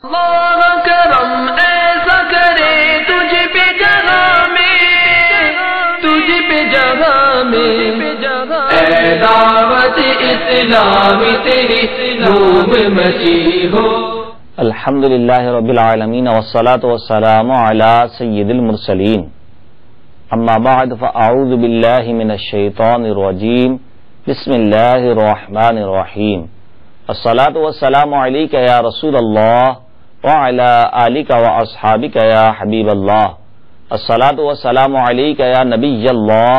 اللہ کرم ایسا کرے تجھ پہ جگہ میں اے دعوت اسلامی تیری دھوم مچی ہو۔ الحمدللہ رب العالمین والصلاة والسلام علی سید المرسلین، اما بعد فاعوذ باللہ من الشیطان الرجیم، بسم اللہ الرحمن الرحیم۔ الصلاة والسلام علیک یا رسول اللہ وعلی آلک واصحابک یا حبیب اللہ۔ الصلاة والسلام علیک یا نبی اللہ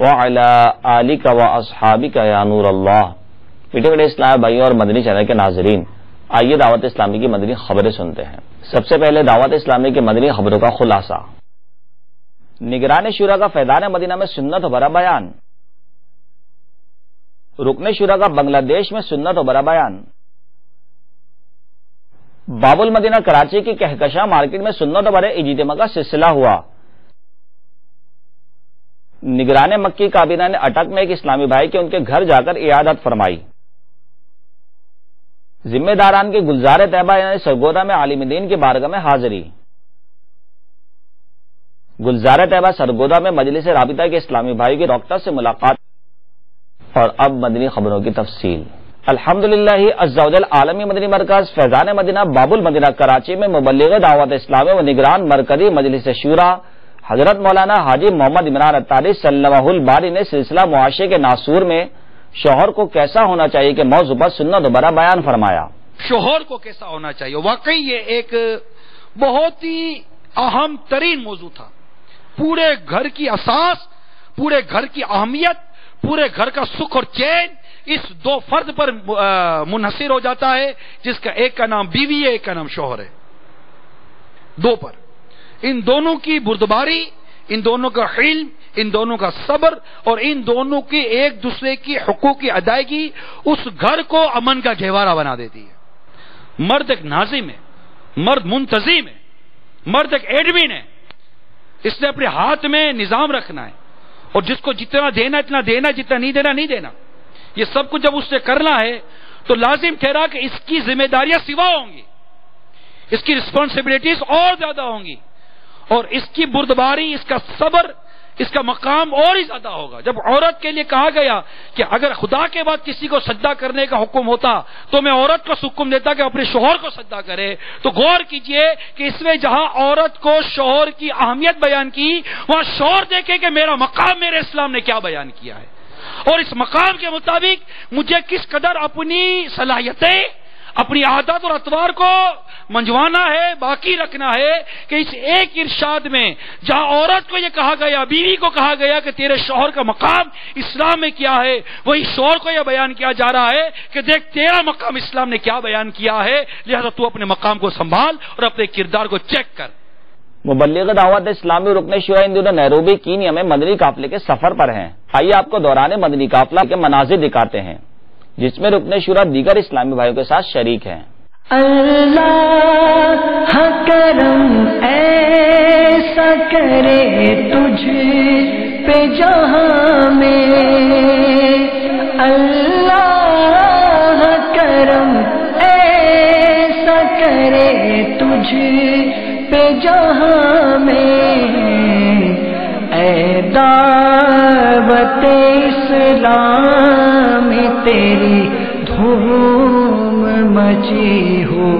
وعلی آلک واصحابک یا نور اللہ۔ میٹھے میٹھے اسلام بھائیوں اور مدنی چینل کے ناظرین، آئیے دعوت اسلامی کی مدنی خبریں سنتے ہیں۔ سب سے پہلے دعوت اسلامی کی مدنی خبروں کا خلاصہ۔ نگران شورا کا فیضان مدینہ میں سنت و برا بیان۔ رکن شورا کا بنگلہ دیش میں سنت و برا بیان۔ باب المدینہ کراچی کی کہکشاں مارکیٹ میں سنت و برے اجتماع کا سلسلہ ہوا۔ نگران مکی کابینہ نے اٹک میں ایک اسلامی بھائی کے ان کے گھر جا کر عیادت فرمائی۔ ذمہ داران کے گلزار طیبہ یعنی سرگودا میں عالم دین کی بارگاہ میں حاضری۔ گلزار طیبہ سرگودا میں مجلس رابطہ کے اسلامی بھائی کی ڈاکٹر سے ملاقات۔ اور اب مدنی خبروں کی تفصیل۔ الحمدللہ عز و جل عالمی مدنی مرکز فیضان مدینہ باب المدینہ کراچی میں مبلغ دعوت اسلامی و نگران مرکزی مجلس شورا حضرت مولانا حاجی محمد عمران اتاری سلمہ الباری نے سلسلہ معاشرے کے ناسور میں شوہر کو کیسا ہونا چاہیے کہ موضوع پر سنت و برا بیان فرمایا۔ شوہر کو کیسا ہونا چاہیے، واقعی یہ ایک بہت ہی اہم ترین موضوع تھا۔ پورے گھر کی اساس، پورے گھر کی اہمیت، پورے گھر کا سکھ اور چین اس دو فرد پر منحصر ہو جاتا ہے، جس کا ایک کا نام بیوی ہے، ایک کا نام شوہر ہے۔ دو پر ان دونوں کی بردباری، ان دونوں کا حلم، ان دونوں کا صبر اور ان دونوں کی ایک دوسرے کی حقوق کی ادائیگی اس گھر کو امن کا گہوارہ بنا دیتی ہے۔ مرد ایک ناظم ہے، مرد منتظم ہے، مرد ایک ایڈمن ہے۔ اس نے اپنے ہاتھ میں نظام رکھنا ہے اور جس کو جتنا دینا اتنا دینا، جتنا نہیں دینا نہیں دینا۔ یہ سب کچھ جب اس سے کرنا ہے تو لازم ٹھہرا کہ اس کی ذمہ داریاں سوا ہوں گی، اس کی رسپانسبلٹیز اور زیادہ ہوں گی، اور اس کی بردباری، اس کا صبر، اس کا مقام اور ہی زیادہ ہوگا۔ جب عورت کے لیے کہا گیا کہ اگر خدا کے بعد کسی کو سجدہ کرنے کا حکم ہوتا تو میں عورت کو حکم دیتا کہ اپنے شوہر کو سجدہ کرے، تو غور کیجئے کہ اس میں جہاں عورت کو شوہر کی اہمیت بیان کی، وہاں شوہر دیکھے کہ میرا مقام میرے اسلام نے کیا بیان کیا ہے، اور اس مقام کے مطابق مجھے کس قدر اپنی صلاحیتیں، اپنی عادات اور اطوار کو منجوانا ہے، باقی رکھنا ہے کہ اس ایک ارشاد میں جہاں عورت کو یہ کہا گیا، بیوی کو کہا گیا کہ تیرے شوہر کا مقام اسلام میں کیا ہے، وہی شوہر کو یہ بیان کیا جا رہا ہے کہ دیکھ تیرا مقام اسلام نے کیا بیان کیا ہے، لہذا تو اپنے مقام کو سنبھال اور اپنے کردار کو چیک کر۔ مبلغ دعوت اسلامی رکن شورا ان دنوں نیروبی کینیا میں مدنی قافلے کے سفر پر ہیں۔ آئیے آپ کو دوران مدنی قافلہ کے مناظر دکھاتے ہیں جس میں رکن شورا دیگر اسلامی بھائیوں کے ساتھ شریک ہیں۔ اللہ کرم ایسا کرے تجھ پہ جہاں میں، اللہ کرم ایسا کرے تجھ پہ جہاں میں، اے دعوت اسلام تیری دھوم مچی ہو،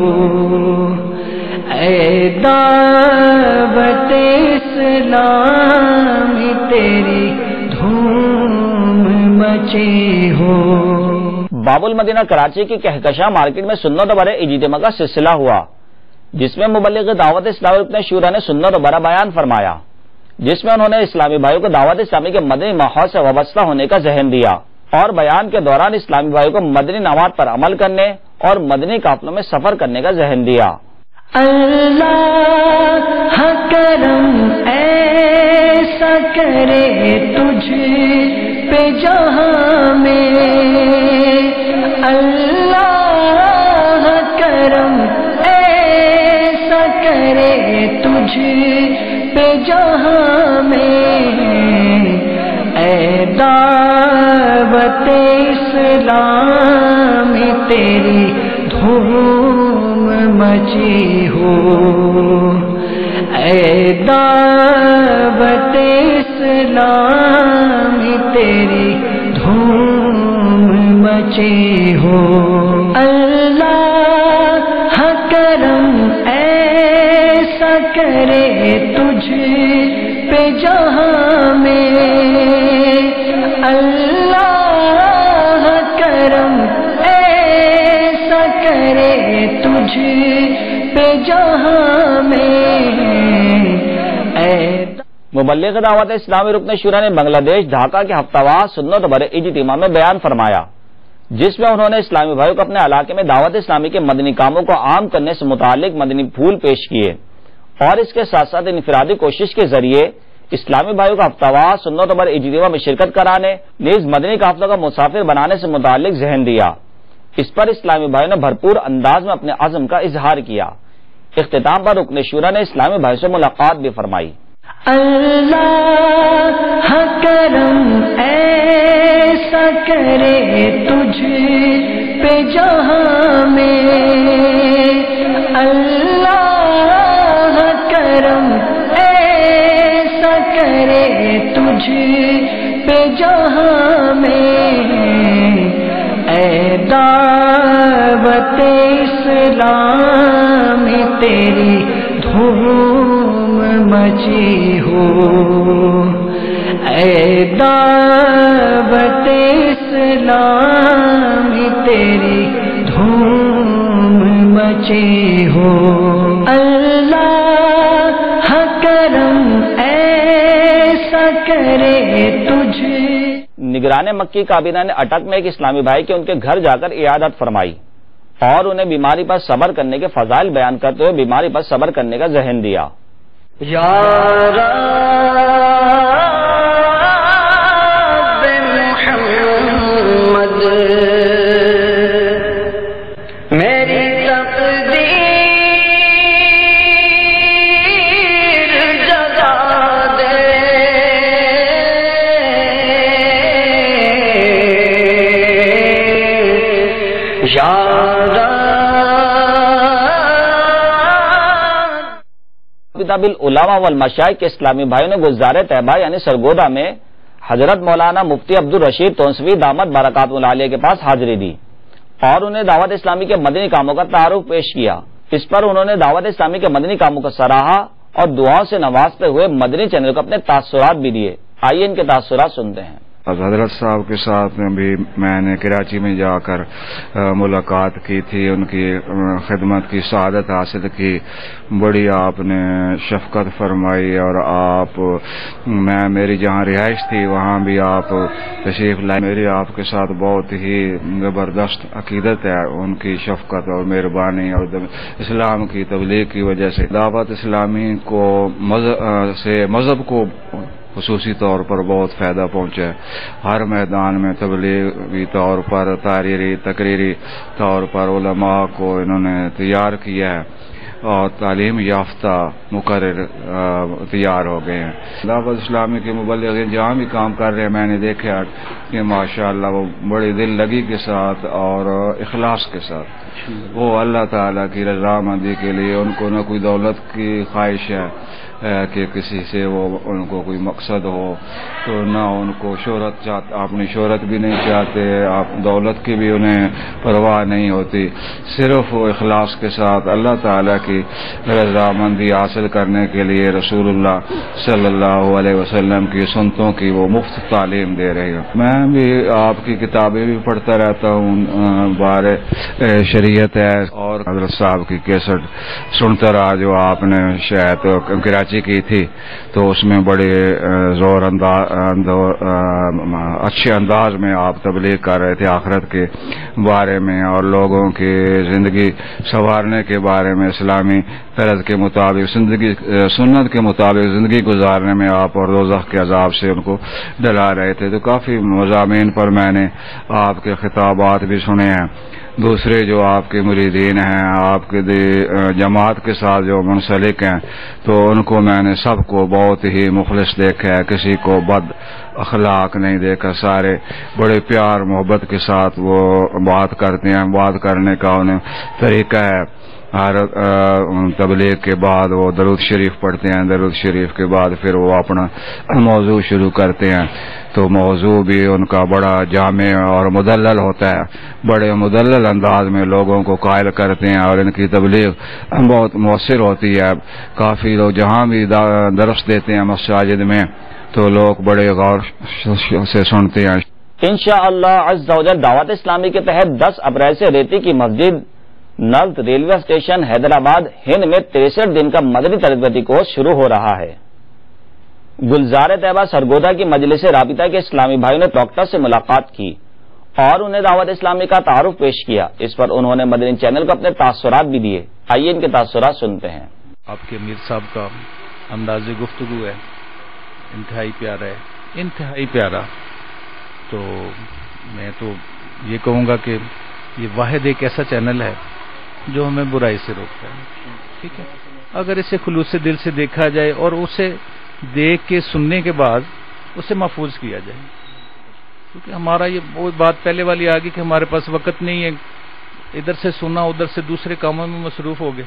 اے دعوت اسلام تیری دھوم مچی ہو۔ باب المدینہ کراچی کی کہکشاں مارکیٹ میں سنت و برے اجتماع کا سلسلہ ہوا، جس میں مبلغ دعوت اسلامی رکن شورا نے سنت و برا بیان فرمایا، جس میں انہوں نے اسلامی بھائیوں کو دعوت اسلامی کے مدنی ماحول سے وابستہ ہونے کا ذہن دیا اور بیان کے دوران اسلامی بھائیوں کو مدنی نوات پر عمل کرنے اور مدنی قافلوں میں سفر کرنے کا ذہن دیا۔ اللہ کرم ایسا کرے تجھ پہ جہاں میں، اللہ کرم ایسا کرے تجھ پہ جہاں میں، اے دعوت اسلام تیری دھوم مچی ہو، اے دعوت اسلام تیری دھوم مچی ہو، اللہ کرم ایسا کرے تجھ پہ جہاں میں، اللہ کرم ایسا کرے تجھ پہ جہاں میں، مبلغ دعوت اسلامی رکن شورا نے بنگلہ دیش ڈھاکہ کے ہفتہ وار سنت بر اجتماع میں بیان فرمایا، جس میں انہوں نے اسلامی بھائیوں کو اپنے علاقے میں دعوت اسلامی کے مدنی کاموں کو عام کرنے سے متعلق مدنی پھول پیش کیے، اور اس کے ساتھ ساتھ انفرادی کوشش کے ذریعے اسلامی بھائیوں کو ہفتہ وار سنت بر اجتماع میں شرکت کرانے، نیز مدنی قافلوں کا مسافر بنانے سے متعلق ذہن دیا۔ اس پر اسلامی بھائیوں نے بھرپور انداز میں اپنے عزم کا اظہار کیا۔ اختتام پر رکن شورا نے اسلامی بھائیوں سے ملاقات بھی فرمائی۔ اللہ کرم ایسا کرے تجھ پہ جہاں میں، اللہ کرم ایسا کرے تجھ پہ جہاں میں، اے دعوت اسلام تیری دھوم مچی ہو، اے دعوت اسلام تیری دھوم مچی ہو، اللہ کرم ایسا کرے تجھ۔ نگران مکی کابینہ نے اٹک میں ایک اسلامی بھائی کے ان کے گھر جا کر عیادت فرمائی اور انہیں بیماری پر صبر کرنے کے فضائل بیان کرتے ہوئے بیماری پر صبر کرنے کا ذہن دیا۔ یا رب محمد میری تقدیر جگا دے، یا کتاب العلماء والمشائخ کے اسلامی بھائیوں نے گلزار طیبہ یعنی سرگودا میں حضرت مولانا مفتی عبدالرشید تونسوی دامت برکاتہ العالیہ کے پاس حاضری دی اور انہیں دعوت اسلامی کے مدنی کاموں کا تعارف پیش کیا۔ اس پر انہوں نے دعوت اسلامی کے مدنی کاموں کو سراہا اور دعاؤں سے نوازتے ہوئے مدنی چینل کو اپنے تاثرات بھی دیے۔ آئیے ان کے تاثرات سنتے ہیں۔ حضرت صاحب کے ساتھ بھی میں نے کراچی میں جا کر ملاقات کی تھی، ان کی خدمت کی سعادت حاصل کی، بڑی آپ نے شفقت فرمائی، اور میری جہاں رہائش تھی وہاں بھی آپ تشریف لائے۔ میری آپ کے ساتھ بہت ہی زبردست عقیدت ہے، ان کی شفقت اور مہربانی اور اسلام کی تبلیغ کی وجہ سے دعوت اسلامی کو مذہب کو خصوصی طور پر بہت فائدہ پہنچا ہے۔ ہر میدان میں تبلیغی طور پر تقریری طور پر علماء کو انہوں نے تیار کیا ہے اور تعلیم یافتہ مقرر تیار ہو گئے ہیں۔ دعوت اسلامی کے مبلغین جہاں بھی کام کر رہے ہیں میں نے دیکھا کہ ماشاءاللہ وہ بڑی دل لگی کے ساتھ اور اخلاص کے ساتھ وہ اللہ تعالیٰ کی رضامندی کے لیے، ان کو نہ کوئی دولت کی خواہش ہے کہ کسی سے وہ ان کو کوئی مقصد ہو، تو نہ ان کو اپنی شہرت بھی نہیں چاہتے، آپ دولت کی بھی انہیں پرواہ نہیں ہوتی، صرف وہ اخلاص کے ساتھ اللہ تعالیٰ کی رضامندی حاصل کرنے کے لیے رسول اللہ صلی اللہ علیہ وسلم کی سنتوں کی وہ مفت تعلیم دے رہے ہیں۔ میں بھی آپ کی کتابیں بھی پڑھتا رہتا ہوں، بارے شریعت ہے اور حضرت صاحب کی کیسٹ سنتا رہا جو آپ نے شاید کراچی کی تھی، تو اس میں بڑے اچھے انداز میں آپ تبلیغ کر رہے تھے آخرت کے بارے میں اور لوگوں کی زندگی سنوارنے کے بارے میں، اسلامی طرز کے مطابق سنت کے مطابق زندگی گزارنے میں آپ اور دوزخ کے عذاب سے ان کو ڈلا رہے تھے۔ تو کافی مضامین پر میں نے آپ کے خطابات بھی سنے ہیں۔ دوسرے جو آپ کے مریدین ہیں، آپ کے جماعت کے ساتھ جو منسلک ہیں، تو ان کو میں نے سب کو بہت ہی مخلص دیکھا ہے، کسی کو بد اخلاق نہیں دیکھا، سارے بڑے پیار محبت کے ساتھ وہ بات کرتے ہیں، بات کرنے کا انہیں طریقہ ہے ہر تبلیغ کے بعد وہ درود شریف پڑھتے ہیں، درود شریف کے بعد پھر وہ اپنا موضوع شروع کرتے ہیں، تو موضوع بھی ان کا بڑا جامع اور مدلل ہوتا ہے، بڑے مدلل انداز میں لوگوں کو قائل کرتے ہیں، اور ان کی تبلیغ بہت مؤثر ہوتی ہے۔ کافی لوگ جہاں بھی درس دیتے ہیں مساجد میں تو لوگ بڑے غور سے سنتے ہیں۔ انشاءاللہ عز و جل دعوت اسلامی کے تحت 10 اپریل سے ریتی کی مسجد نلت ریلوے اسٹیشن حیدرآباد ہند میں 63 دن کا مدنی تربیتی کورس شروع ہو رہا ہے۔ گلزار طیبہ سرگودا کی مجلس رابطہ کے اسلامی بھائیوں نے ڈاکٹر سے ملاقات کی اور انہیں دعوت اسلامی کا تعارف پیش کیا۔ اس پر انہوں نے مدنی چینل کو اپنے تاثرات بھی دیے۔ آئیے ان کے تاثرات سنتے ہیں۔ آپ کے امیر صاحب کا انداز گفتگو ہے، انتہائی پیارا ہے، انتہائی پیارا۔ تو میں تو یہ کہوں گا کہ یہ واحد ایک ایسا چینل ہے جو ہمیں برائی سے روکتا ہے، ٹھیک ہے؟ اگر اسے خلوص دل سے دیکھا جائے اور اسے دیکھ کے سننے کے بعد اسے محفوظ کیا جائے، کیونکہ ہمارا یہ وہ بات پہلے والی آ گئی کہ ہمارے پاس وقت نہیں ہے، ادھر سے سنا ادھر سے دوسرے کاموں میں مصروف ہو گئے،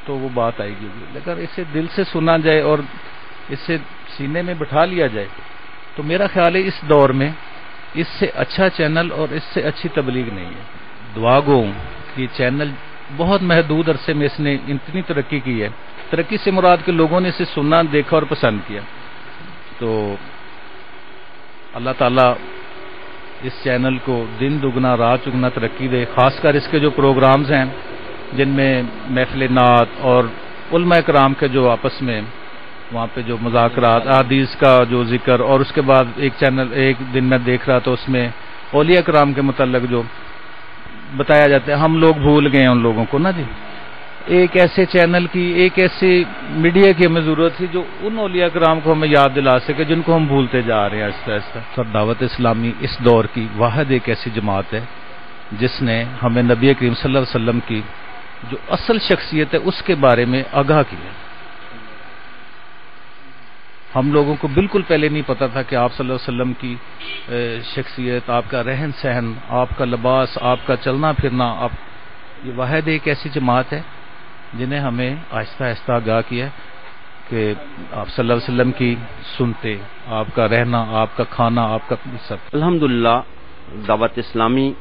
تو وہ بات آئے گی۔ اگر اسے دل سے سنا جائے اور اسے سینے میں بٹھا لیا جائے تو میرا خیال ہے اس دور میں اس سے اچھا چینل اور اس سے اچھی تبلیغ نہیں ہے۔ دعا گو کہ یہ چینل بہت محدود عرصے میں اس نے اتنی ترقی کی ہے، ترقی سے مراد کہ لوگوں نے اسے سننا، دیکھا اور پسند کیا۔ تو اللہ تعالیٰ اس چینل کو دن دگنا رات چگنا ترقی دے، خاص کر اس کے جو پروگرامز ہیں جن میں محفل نعت اور علماء کرام کے جو آپس میں وہاں پہ جو مذاکرات، احادیث کا جو ذکر، اور اس کے بعد ایک دن میں دیکھ رہا تو اس میں اولیاء کرام کے متعلق جو بتایا جاتا ہے، ہم لوگ بھول گئے ہیں ان لوگوں کو نا جی۔ ایک ایسے چینل کی، ایک ایسے میڈیا کی ہمیں ضرورت تھی جو ان اولیاء کرام کو ہمیں یاد دلا سکے جن کو ہم بھولتے جا رہے ہیں آہستہ آہستہ۔ سر دعوت اسلامی اس دور کی واحد ایک ایسی جماعت ہے جس نے ہمیں نبی کریم صلی اللہ علیہ وسلم کی جو اصل شخصیت ہے اس کے بارے میں آگاہ کیا۔ ہم لوگوں کو بالکل پہلے نہیں پتا تھا کہ آپ صلی اللہ علیہ وسلم کی شخصیت، آپ کا رہن سہن، آپ کا لباس، آپ کا چلنا پھرنا، یہ واحد ایک ایسی جماعت ہے جنہیں ہمیں آہستہ آہستہ آگاہ کیا کہ آپ صلی اللہ علیہ وسلم کی سنتے، آپ کا رہنا، آپ کا کھانا، آپ کا سب۔ الحمدللہ دعوت اسلامی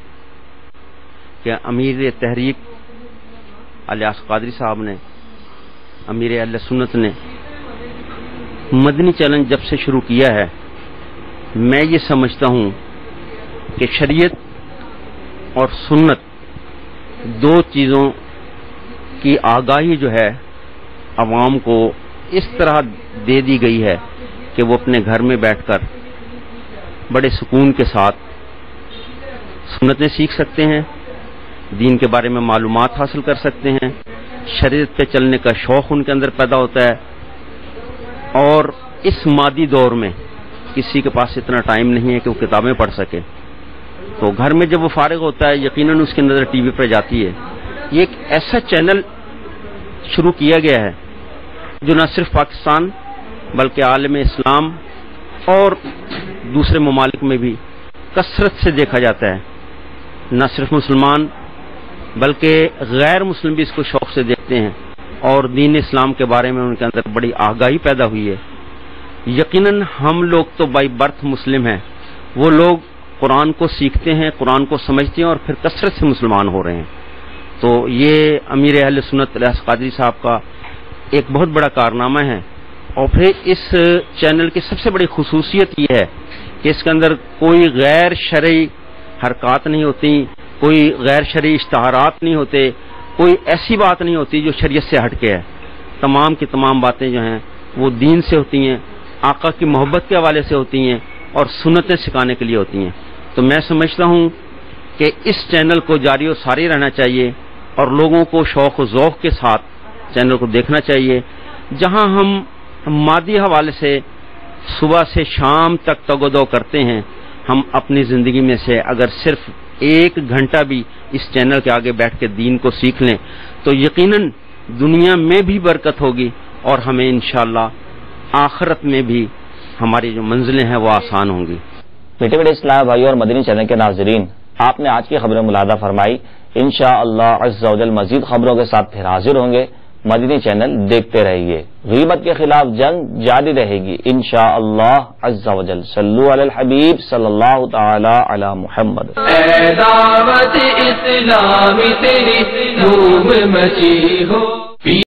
کے امیر تحریک الیاس قادری صاحب نے، امیر اہل سنت نے مدنی چیلنج جب سے شروع کیا ہے، میں یہ سمجھتا ہوں کہ شریعت اور سنت دو چیزوں کی آگاہی جو ہے عوام کو اس طرح دے دی گئی ہے کہ وہ اپنے گھر میں بیٹھ کر بڑے سکون کے ساتھ سنتیں سیکھ سکتے ہیں، دین کے بارے میں معلومات حاصل کر سکتے ہیں، شریعت پہ چلنے کا شوق ان کے اندر پیدا ہوتا ہے۔ اور اس مادی دور میں کسی کے پاس اتنا ٹائم نہیں ہے کہ وہ کتابیں پڑھ سکے، تو گھر میں جب وہ فارغ ہوتا ہے یقیناً اس کی نظر ٹی وی پر جاتی ہے۔ یہ ایک ایسا چینل شروع کیا گیا ہے جو نہ صرف پاکستان بلکہ عالم اسلام اور دوسرے ممالک میں بھی کثرت سے دیکھا جاتا ہے۔ نہ صرف مسلمان بلکہ غیر مسلم بھی اس کو شوق سے دیکھتے ہیں، اور دین اسلام کے بارے میں ان کے اندر بڑی آگاہی پیدا ہوئی ہے۔ یقیناً ہم لوگ تو بائی برتھ مسلم ہیں، وہ لوگ قرآن کو سیکھتے ہیں، قرآن کو سمجھتے ہیں اور پھر کثرت سے مسلمان ہو رہے ہیں۔ تو یہ امیر اہل سنت الیاس قادری صاحب کا ایک بہت بڑا کارنامہ ہے۔ اور پھر اس چینل کی سب سے بڑی خصوصیت یہ ہے کہ اس کے اندر کوئی غیر شرعی حرکات نہیں ہوتی، کوئی غیر شرعی اشتہارات نہیں ہوتے، کوئی ایسی بات نہیں ہوتی جو شریعت سے ہٹ کے ہے۔ تمام کی تمام باتیں جو ہیں وہ دین سے ہوتی ہیں، آقا کی محبت کے حوالے سے ہوتی ہیں اور سنتیں سکھانے کے لیے ہوتی ہیں۔ تو میں سمجھتا ہوں کہ اس چینل کو جاری و ساری رہنا چاہیے اور لوگوں کو شوق و ذوق کے ساتھ چینل کو دیکھنا چاہیے۔ جہاں ہم مادی حوالے سے صبح سے شام تک تگ و دو کرتے ہیں، ہم اپنی زندگی میں سے اگر صرف 1 گھنٹہ بھی اس چینل کے آگے بیٹھ کے دین کو سیکھ لیں تو یقیناً دنیا میں بھی برکت ہوگی اور ہمیں انشاءاللہ آخرت میں بھی ہماری جو منزلیں ہیں وہ آسان ہوں گی۔ میٹھے میٹھے اسلام بھائی اور مدنی چینل کے ناظرین، آپ نے آج کی خبریں ملاحظہ فرمائی۔ انشاءاللہ عز و جل مزید خبروں کے ساتھ پھر حاضر ہوں گے. مدنی چینل دیکھتے رہیے. غیبت کے خلاف جنگ جاری رہے گی انشاءاللہ عز و جل. صلو علی الحبیب صلی اللہ تعالی علی محمد. اے دعوت اسلامی تیری دھوم مچی ہو.